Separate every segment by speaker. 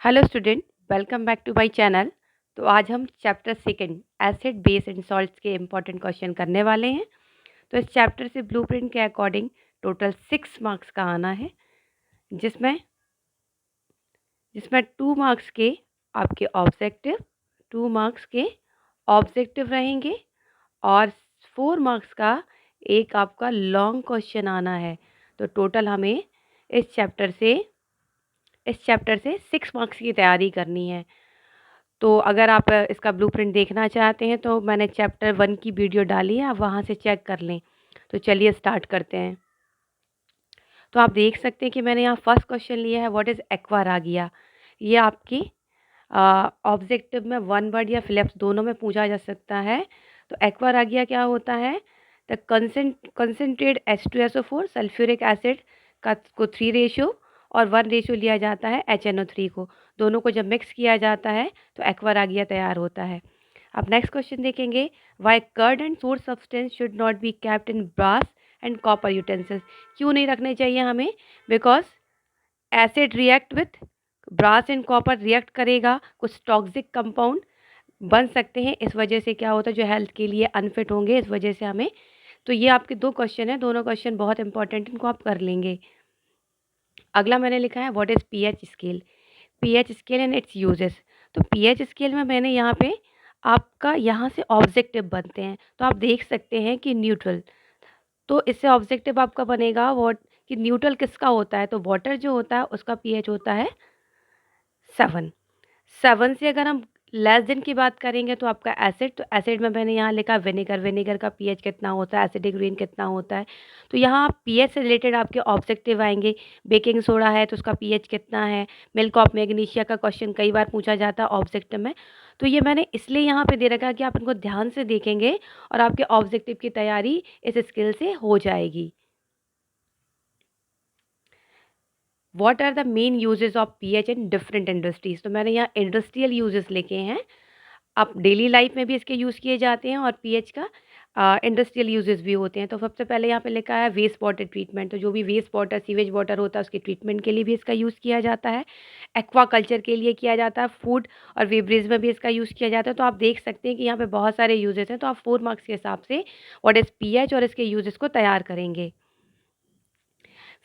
Speaker 1: Hello student, welcome back to my channel. तो आज हम chapter second acid base and salts के important question करने वाले हैं। तो इस चैप्टर से ब्लूप्रिंट के अकॉर्डिंग टोटल 6 मार्क्स का आना है, जिसमें जिसमें 2 मार्क्स के आपके ऑब्जेक्टिव रहेंगे और 4 मार्क्स का एक आपका लॉन्ग क्वेश्चन आना है। तो टोटल हमें इस चैप्टर से 6 मार्क्स की तैयारी करनी है। तो अगर आप इसका ब्लूप्रिंट देखना चाहते हैं तो मैंने चैप्टर 1 की वीडियो डाली है, आप वहाँ से चेक कर लें। तो चलिए स्टार्ट करते हैं। तो आप देख सकते हैं कि मैंने यहाँ फर्स्ट क्वेश्चन लिया है, व्हाट इज़ एक्वारागिया। ये आपकी ऑब्जेक्टिव में वन वर्ड या फिलिप्स दोनों में पूछा जा सकता है। तो एक्वारागिया क्या होता है? The concentrate H2SO4 sulphuric acid का को 3 रेशियो और 1 रेशियो लिया जाता है HNO3 को। दोनों को जब मिक्स किया जाता है तो एक्वारागिया तैयार होता है। अब नेक्स्ट क्वेश्चन देखेंगे, why curd and sour substance should not be kept in brass and copper utensils. क्यों नहीं रखने चाहिए हमें? Because acid react with brass and copper react करेगा, कुछ टॉक्सिक कंपाउंड बन सकते हैं। इस वजह से क्या होता है, जो हेल्थ के लिए अनफिट होंगे, इस वजह से हमें। तो ये आपके 2 क्वेश्चन हैं, दोनों क्वेश्चन बहुत इंपॉर्टेंट, इनको आप कर लेंगे। अगला मैंने लिखा है, what is pH scale. PH scale and it's uses. तो पीएच स्केल में मैंने यहाँ पे आपका यहाँ से ऑब्जेक्टिव बनते हैं, तो आप देख सकते हैं कि न्यूट्रल। तो इससे ऑब्जेक्टिव आपका बनेगा वॉट कि न्यूट्रल किसका होता है, तो वाटर जो होता है उसका पीएच होता है 7 से अगर हम लेस देन की बात करेंगे तो आपका एसिड। तो एसिड में मैंने यहाँ लिखा विनेगर का पीएच कितना होता है, एसिडिक रेन कितना होता है। तो यहाँ आप पीएच से रिलेटेड आपके ऑब्जेक्टिव आएंगे। बेकिंग सोडा है तो उसका पीएच कितना है। मिल्क ऑफ मैग्नीशिया का क्वेश्चन कई बार पूछा जाता है ऑब्जेक्टिव में। तो ये मैंने इसलिए यहाँ पे दे रखा कि आप इनको ध्यान से देखेंगे और आपके ऑब्जेक्टिव की तैयारी इस स्किल से हो जाएगी। What are the main uses of pH in different industries. तो मैंने यहाँ इंडस्ट्रियल यूजेस लिखे हैं। आप डेली लाइफ में भी इसके यूज़ किए जाते हैं और पीएच का इंडस्ट्रियल यूजेस भी होते हैं। तो सबसे पहले यहाँ पे लिखा है वेस्ट वाटर ट्रीटमेंट। तो जो भी वेस्ट वाटर, सीवेज वाटर होता है, उसके ट्रीटमेंट के लिए भी इसका यूज़ किया जाता है। एक्वा कल्चर के लिए किया जाता है। फूड और बेवरेज में भी इसका यूज़ किया जाता है। तो आप देख सकते हैं कि यहाँ पे बहुत सारे यूजेस हैं। तो आप 4 मार्क्स के हिसाब से व्हाट इज़ पीएच और इसके यूजेस को तैयार करेंगे।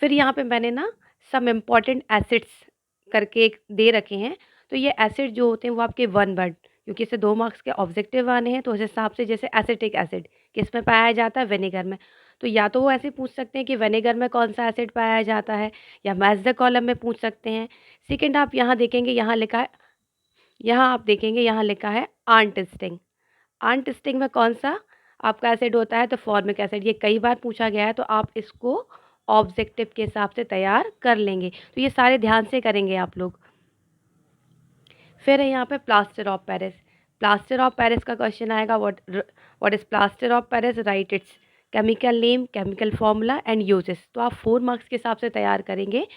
Speaker 1: फिर यहाँ पे मैंने ना सम इम्पॉर्टेंट एसिड्स करके एक दे रखे हैं। तो ये एसिड जो होते हैं वो आपके 1 वर्ड, क्योंकि इससे 2 मार्क्स के ऑब्जेक्टिव आने हैं। तो उस हिसाब से जैसे एसिटिक एसिड किस में पाया जाता है, विनेगर में। तो या तो वो ऐसे पूछ सकते हैं कि विनेगर में कौन सा एसिड पाया जाता है, या मैच द कॉलम में पूछ सकते हैं। सेकेंड आप यहाँ देखेंगे, यहाँ लिखा है, यहाँ आप देखेंगे यहाँ लिखा है आर्नटिस्टिंग। आर्नटिस्टिंग में कौन सा आपका एसिड होता है, तो फॉर्मिक एसिड। ये कई बार पूछा गया है, तो आप इसको ऑब्जेक्टिव के हिसाब से तैयार कर लेंगे। तो ये सारे ध्यान से करेंगे आप लोग। फिर है यहाँ पे plaster of Paris. Plaster of Paris का क्वेश्चन आएगा, what is plaster of Paris, right it's chemical name, chemical formula and uses. तो आप 4 मार्क्स के हिसाब से तैयार करेंगे।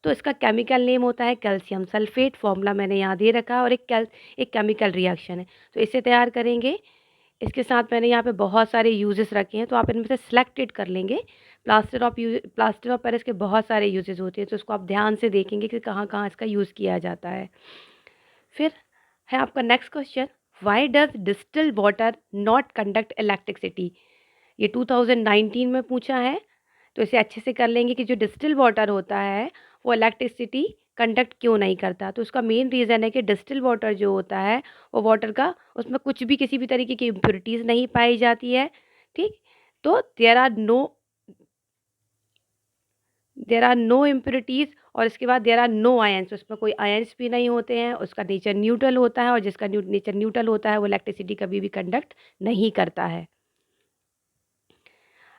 Speaker 1: तो इसका केमिकल नेम होता है कैल्शियम सल्फेट, फॉर्मूला मैंने यहाँ दे रखा है, और एक केमिकल रिएक्शन है। तो इसे तैयार करेंगे। इसके साथ मैंने यहाँ पे बहुत सारे यूजेस रखे हैं, तो आप इनमें से सिलेक्टेड कर लेंगे। प्लास्टर ऑफ पेरिस के बहुत सारे यूजेस होते हैं, तो इसको आप ध्यान से देखेंगे कि कहाँ कहाँ इसका यूज़ किया जाता है। फिर है आपका next question, why does distilled water not conduct electricity. ये 2019 में पूछा है। तो इसे अच्छे से कर लेंगे कि जो डिस्टिल वाटर होता है वो इलेक्ट्रिसिटी कंडक्ट क्यों नहीं करता। तो उसका मेन रीज़न है कि डिस्टिल वाटर जो होता है वो वाटर का, उसमें कुछ भी किसी भी तरीके की इम्प्योरिटीज़ नहीं पाई जाती है। ठीक। तो देयर आर नो इम्प्योरिटीज़, और इसके बाद देयर आर नो आयंस, उसमें कोई आयंस भी नहीं होते हैं। उसका नेचर न्यूट्रल होता है, और जिसका नेचर न्यूट्रल होता है वो इलेक्ट्रिसिटी कभी भी कंडक्ट नहीं करता है।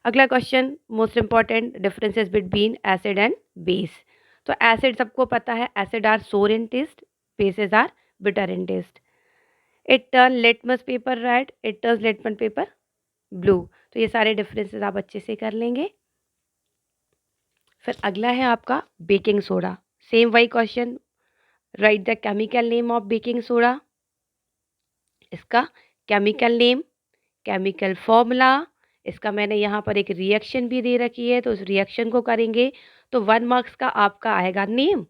Speaker 1: अगला question most important, differences between acid and base. तो एसिड सबको पता है, acid are sour in taste, bases are bitter in taste. It turn litmus paper red, it turn litmus paper blue. तो ये सारे डिफरेंसेस आप अच्छे से कर लेंगे। फिर अगला है आपका बेकिंग सोडा। सेम वही question, right the chemical name of baking soda. इसका केमिकल नेम, केमिकल फॉर्मूला, इसका मैंने यहाँ पर एक रिएक्शन भी दे रखी है, तो उस रिएक्शन को करेंगे। तो 1 मार्क्स का आपका आएगा नेम,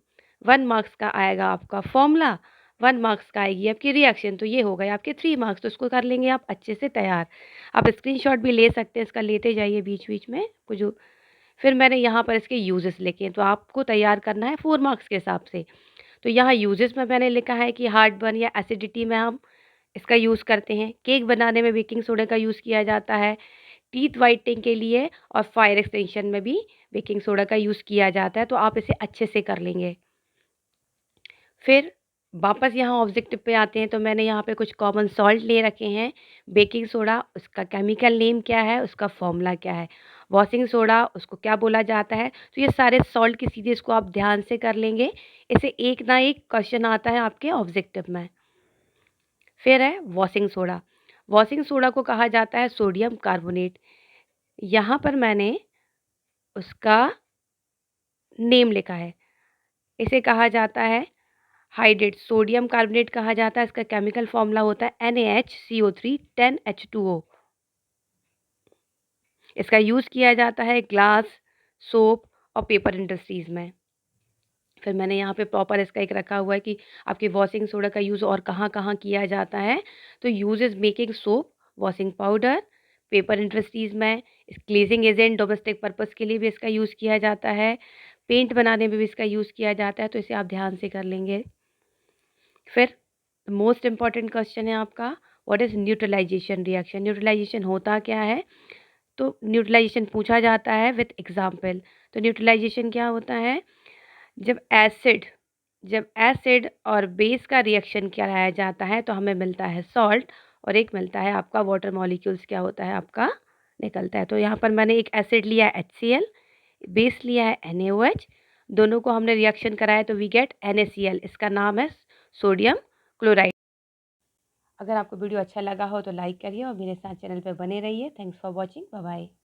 Speaker 1: 1 मार्क्स का आएगा आपका फ़ॉर्मूला, 1 मार्क्स का आएगी आपकी रिएक्शन, तो ये हो गए आपके 3 मार्क्स, तो इसको कर लेंगे आप अच्छे से तैयार। आप स्क्रीनशॉट भी ले सकते हैं, इसका लेते जाइए बीच-बीच में कुछ। फिर मैंने यहाँ पर इसके यूजेस लिखे हैं, तो आपको तैयार करना है 4 मार्क्स के हिसाब से। तो यहाँ यूजेस में मैंने लिखा है कि हार्टबर्न या एसिडिटी में हम इसका यूज़ करते हैं। केक बनाने में बेकिंग सोडा का यूज़ किया जाता है। टीथ व्हाइटनिंग के लिए और फायर एक्सटेंशन में भी बेकिंग सोडा का यूज़ किया जाता है, तो आप इसे अच्छे से कर लेंगे। फिर वापस यहाँ ऑब्जेक्टिव पे आते हैं, तो मैंने यहाँ पे कुछ कॉमन सॉल्ट ले रखे हैं। बेकिंग सोडा, उसका केमिकल नेम क्या है, उसका फ़ॉर्मूला क्या है। वॉशिंग सोडा, उसको क्या बोला जाता है। तो ये सारे सॉल्ट की सीरीज़ को आप ध्यान से कर लेंगे। इसे एक ना एक क्वेश्चन आता है आपके ऑब्जेक्टिव में। फिर है वॉशिंग सोडा। वॉशिंग सोडा को कहा जाता है सोडियम कार्बोनेट। यहाँ पर मैंने उसका नेम लिखा है। इसे कहा जाता है हाइड्रेट सोडियम कार्बोनेट कहा जाता है। इसका केमिकल फॉर्मूला होता है NaHCO3 10H2O। इसका यूज़ किया जाता है ग्लास, सोप और पेपर इंडस्ट्रीज़ में। फिर मैंने यहाँ पे प्रॉपर इसका एक रखा हुआ है कि आपके वॉशिंग सोडा का यूज़ और कहाँ-कहाँ किया जाता है। तो use is making soap, washing powder, paper industries में, ग्लेज़िंग एजेंट, डोमेस्टिक पर्पज़ के लिए भी इसका यूज़ किया जाता है, पेंट बनाने में भी इसका यूज़ किया जाता है, तो इसे आप ध्यान से कर लेंगे। फिर मोस्ट इम्पॉर्टेंट क्वेश्चन है आपका, what is neutralisation reaction. Neutralisation होता क्या है? तो न्यूट्रलाइजेशन पूछा जाता है विथ एग्जाम्पल। तो न्यूट्रलाइजेशन क्या होता है? जब एसिड जब एसिड और बेस का रिएक्शन कराया जाता है, तो हमें मिलता है सॉल्ट और एक मिलता है आपका वाटर मॉलिक्यूल्स क्या होता है आपका निकलता है। तो यहाँ पर मैंने एक एसिड लिया है HCl, बेस लिया है NaOH, दोनों को हमने रिएक्शन कराया तो वी गेट NaCl। इसका नाम है सोडियम क्लोराइड। अगर आपको वीडियो अच्छा लगा हो तो लाइक करिए और मेरे साथ चैनल पर बने रहिए। Thanks for watching. Bye bye.